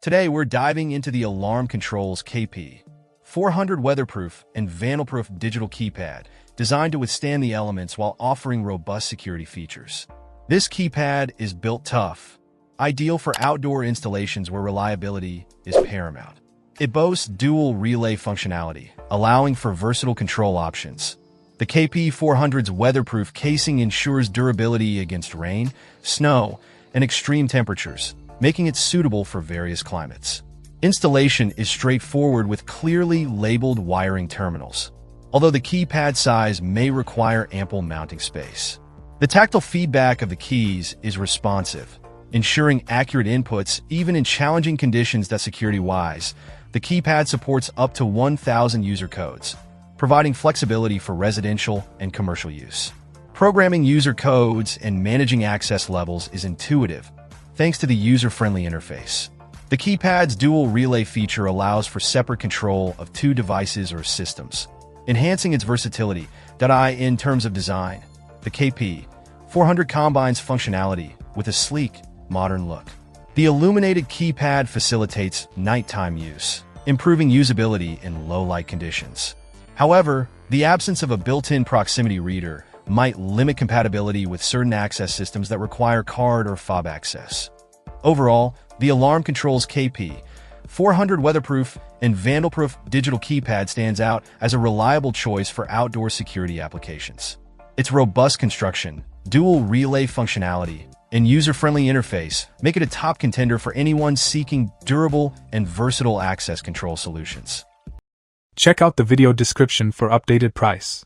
Today we're diving into the Alarm Control's KP-400 weatherproof and vandalproof digital keypad, designed to withstand the elements while offering robust security features. This keypad is built tough, ideal for outdoor installations where reliability is paramount. It boasts dual relay functionality, allowing for versatile control options. The KP-400's weatherproof casing ensures durability against rain, snow, and extreme temperatures, making it suitable for various climates. Installation is straightforward with clearly labeled wiring terminals, although the keypad size may require ample mounting space. The tactile feedback of the keys is responsive, ensuring accurate inputs even in challenging conditions. Security-wise, the keypad supports up to 1,000 user codes, providing flexibility for residential and commercial use. Programming user codes and managing access levels is intuitive, thanks to the user-friendly interface. The keypad's dual relay feature allows for separate control of two devices or systems, enhancing its versatility. In terms of design, the KP-400 combines functionality with a sleek, modern look. The illuminated keypad facilitates nighttime use, improving usability in low-light conditions. However, the absence of a built-in proximity reader might limit compatibility with certain access systems that require card or fob access. Overall, the Alarm Control's KP-400 weatherproof and vandalproof digital keypad stands out as a reliable choice for outdoor security applications. Its robust construction, dual relay functionality, and user-friendly interface make it a top contender for anyone seeking durable and versatile access control solutions. Check out the video description for updated price.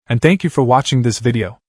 And thank you for watching this video.